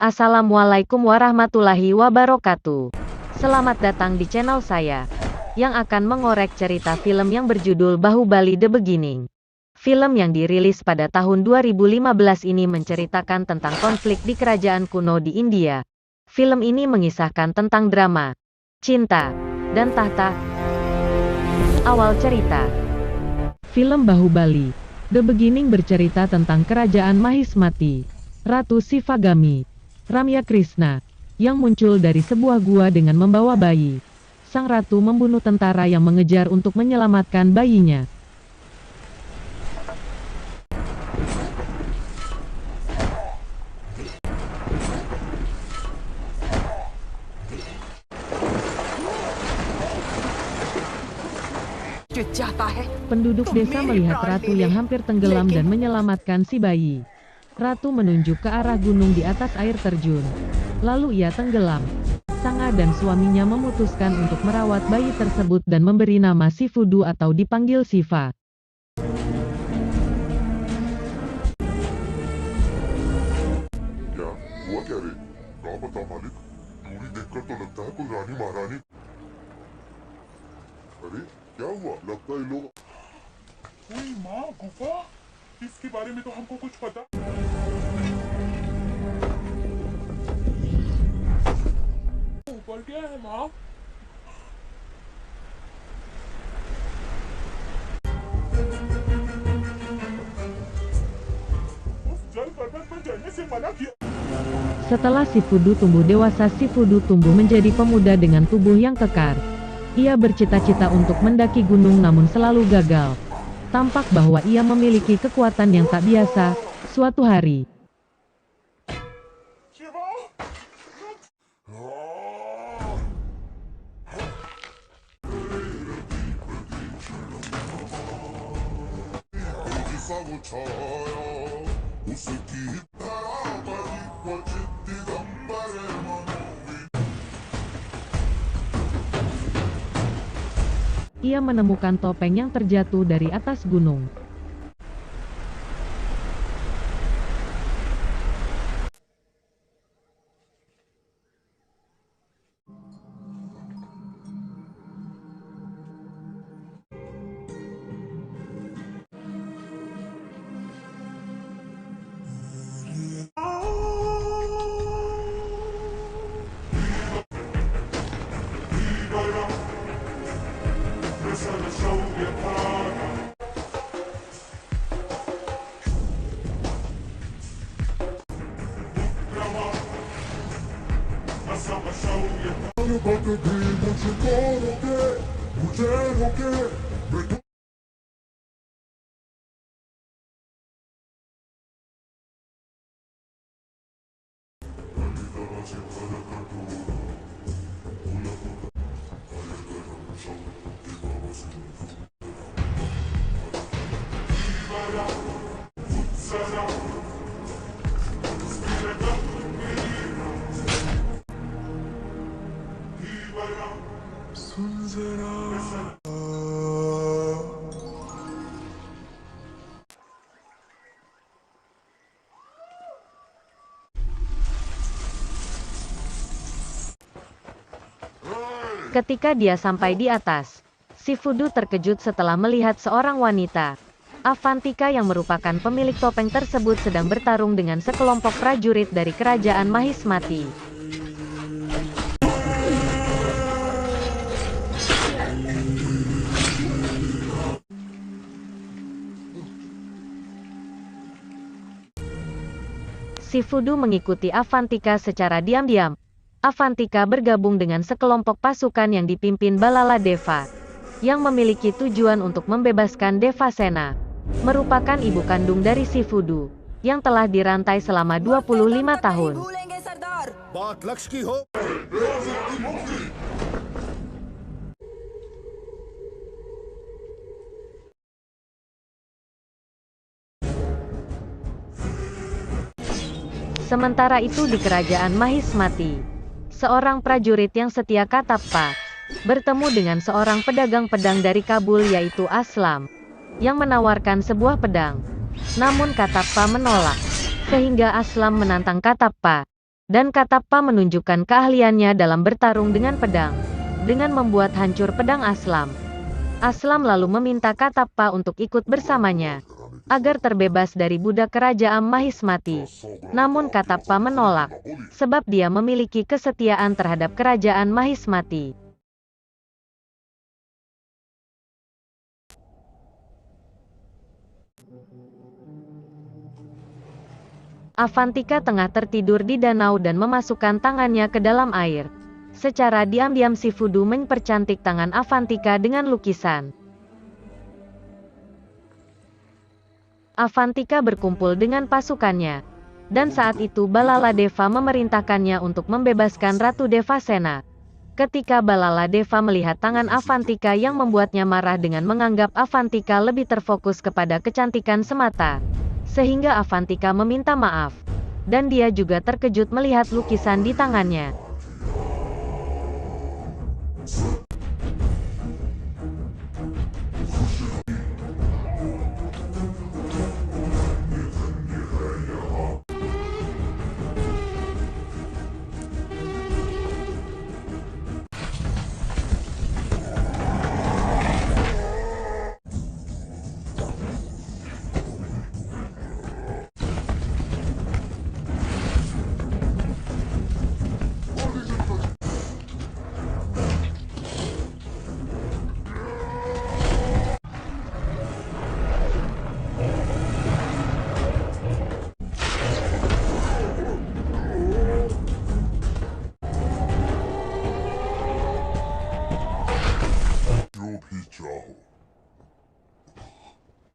Assalamualaikum warahmatullahi wabarakatuh. Selamat datang di channel saya, yang akan mengorek cerita film yang berjudul Bahubali The Beginning. Film yang dirilis pada tahun 2015 ini menceritakan tentang konflik di kerajaan kuno di India. Film ini mengisahkan tentang drama, cinta, dan tahta. Awal cerita. Film Bahubali The Beginning bercerita tentang kerajaan Mahismati, Ratu Sivagami, Ramya Krishna, yang muncul dari sebuah gua dengan membawa bayi. Sang ratu membunuh tentara yang mengejar untuk menyelamatkan bayinya. Penduduk desa melihat ratu yang hampir tenggelam dan menyelamatkan si bayi. Ratu menunjuk ke arah gunung di atas air terjun. Lalu ia tenggelam. Sanga dan suaminya memutuskan untuk merawat bayi tersebut dan memberi nama Sifudu atau dipanggil Siva. क्या हुआ क्या रे? कहाँ बता मालिक, दूरी देखकर तो लगता है कोई रानी महारानी। अरे क्या हुआ? लगता है लोग। कोई माँ गुफा, इसके बारे में तो हमको कुछ पता। ऊपर क्या है माँ? उस जल पर्वत पर चढ़ने से मना किया। Setelah Sifudu tumbuh dewasa, Sifudu tumbuh menjadi pemuda dengan tubuh yang kekar. Ia bercita-cita untuk mendaki gunung namun selalu gagal. Tampak bahwa ia memiliki kekuatan yang tak biasa. Suatu hari, ia menemukan topeng yang terjatuh dari atas gunung. Ketika dia sampai di atas, Sifudu terkejut setelah melihat seorang wanita, Avantika, yang merupakan pemilik topeng tersebut, sedang bertarung dengan sekelompok prajurit dari kerajaan Mahismati. Sifudu mengikuti Avantika secara diam-diam. Avantika bergabung dengan sekelompok pasukan yang dipimpin Balala Deva, yang memiliki tujuan untuk membebaskan Devasena, merupakan ibu kandung dari Sifudu, yang telah dirantai selama 25 tahun. Sementara itu di kerajaan Mahismati, seorang prajurit yang setia Katappa bertemu dengan seorang pedagang pedang dari Kabul yaitu Aslam, yang menawarkan sebuah pedang. Namun Katappa menolak, sehingga Aslam menantang Katappa Dan Katappa menunjukkan keahliannya dalam bertarung dengan pedang, dengan membuat hancur pedang Aslam. Aslam lalu meminta Katappa untuk ikut bersamanya, agar terbebas dari budak kerajaan Mahismati. Namun Katappa menolak, sebab dia memiliki kesetiaan terhadap kerajaan Mahismati. Avantika tengah tertidur di danau dan memasukkan tangannya ke dalam air. Secara diam-diam si Fudu mempercantik tangan Avantika dengan lukisan. Avantika berkumpul dengan pasukannya. Dan saat itu Balala Deva memerintahkannya untuk membebaskan Ratu Devasena. Ketika Balala Deva melihat tangan Avantika yang membuatnya marah dengan menganggap Avantika lebih terfokus kepada kecantikan semata, sehingga Avantika meminta maaf. Dan dia juga terkejut melihat lukisan di tangannya. जो भी चाहो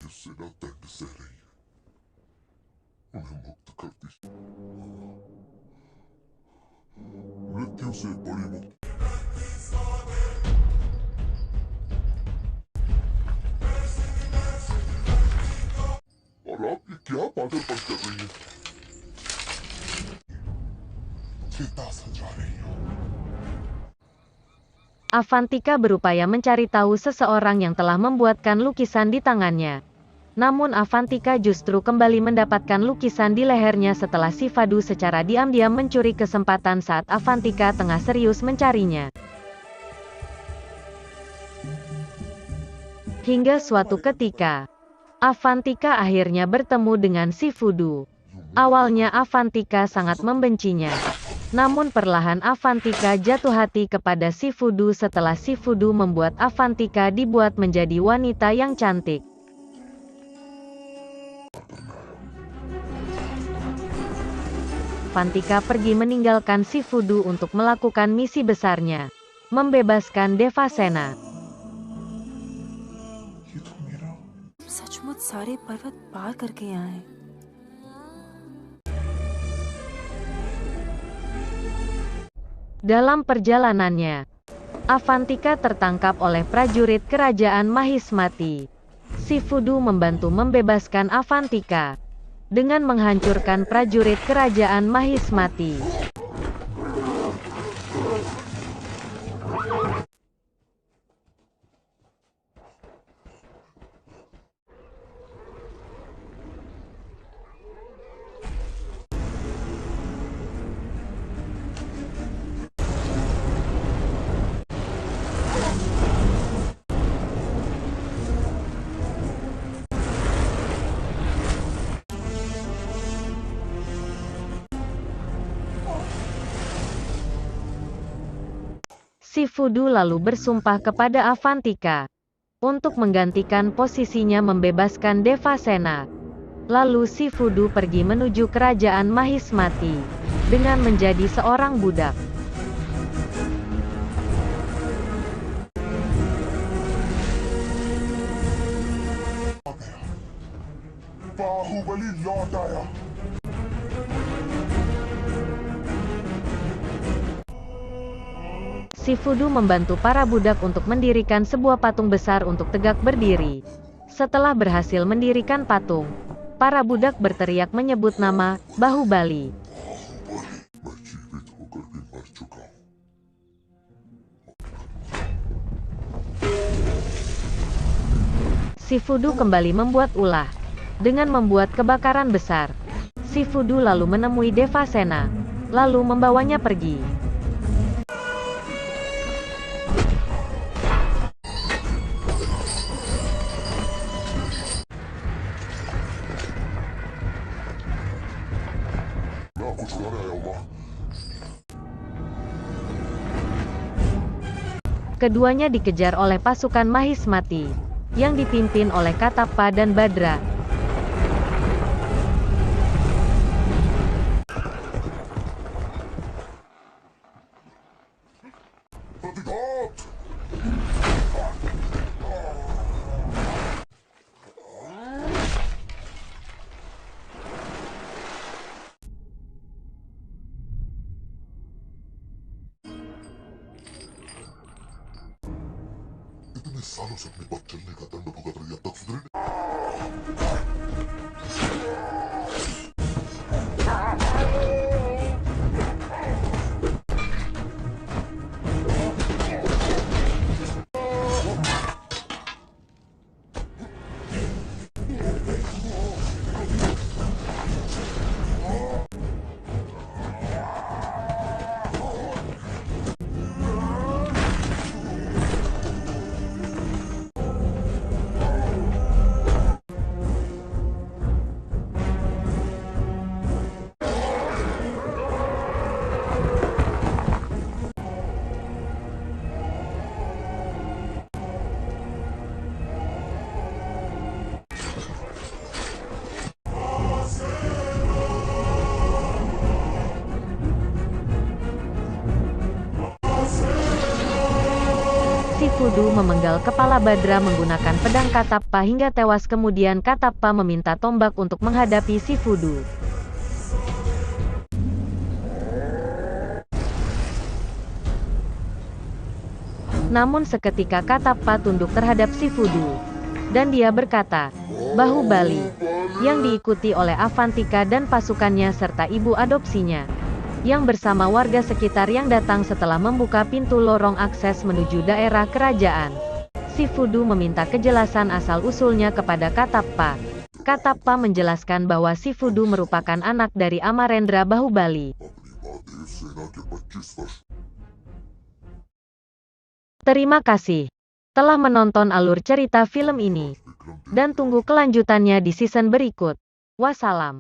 जिससे न तंग से रही है उन्हें मुक्त कर दीजिए मृत्यु से बड़ी मुक्ति और आप ये क्या पागलपन कर रही है चिता सजा रही हो Avantika berupaya mencari tahu seseorang yang telah membuatkan lukisan di tangannya. Namun Avantika justru kembali mendapatkan lukisan di lehernya setelah si Fadu secara diam-diam mencuri kesempatan saat Avantika tengah serius mencarinya. Hingga suatu ketika, Avantika akhirnya bertemu dengan si Fudu. Awalnya Avantika sangat membencinya. Namun perlahan Avantika jatuh hati kepada si Fudu setelah si Fudu membuat Avantika dibuat menjadi wanita yang cantik. Avantika pergi meninggalkan si Fudu untuk melakukan misi besarnya, membebaskan Devasena. सचमुच सारे पर्वत पार करके यहाँ है। Dalam perjalanannya, Avantika tertangkap oleh prajurit kerajaan Mahismati. Si Fudu membantu membebaskan Avantika dengan menghancurkan prajurit kerajaan Mahismati. Si Fudu lalu bersumpah kepada Avantika untuk menggantikan posisinya membebaskan Devasena. Lalu si Fudu pergi menuju kerajaan Mahismati dengan menjadi seorang budak. Baahubali लौट आया Si Fudu membantu para budak untuk mendirikan sebuah patung besar untuk tegak berdiri. Setelah berhasil mendirikan patung, para budak berteriak menyebut nama Bahubali. मैं जीवित होकर भी मर चुका हूँ Si Fudu kembali membuat ulah dengan membuat kebakaran besar. Si Fudu lalu menemui Devasena. lalu membawanya pergi. لا أخش أنا يا الله. Keduanya dikejar oleh pasukan Mahismati, yang dipimpin oleh Katappa dan Badra. Hatikat! इतने सालों से अपनी बात चलने का दंड भुगत रही अब तक सुधरी नहीं। Shifudu memenggal kepala Badra menggunakan pedang Katappa hingga tewas, kemudian Katappa meminta tombak untuk menghadapi Shifudu. Namun seketika Katappa tunduk terhadap Shifudu, dan dia berkata, "Bahubali," yang diikuti oleh Avantika dan pasukannya serta ibu adopsinya, yang bersama warga sekitar yang datang setelah membuka pintu lorong akses menuju daerah kerajaan. Shifudu meminta kejelasan asal-usulnya kepada Katappa. Katappa menjelaskan bahwa Shifudu merupakan anak dari Amarendra Bahubali. अपनी महादेव सेना के 25 वर्ष Terima kasih telah menonton alur cerita film ini, Vikram dan tunggu kelanjutannya di season berikut. Wassalam.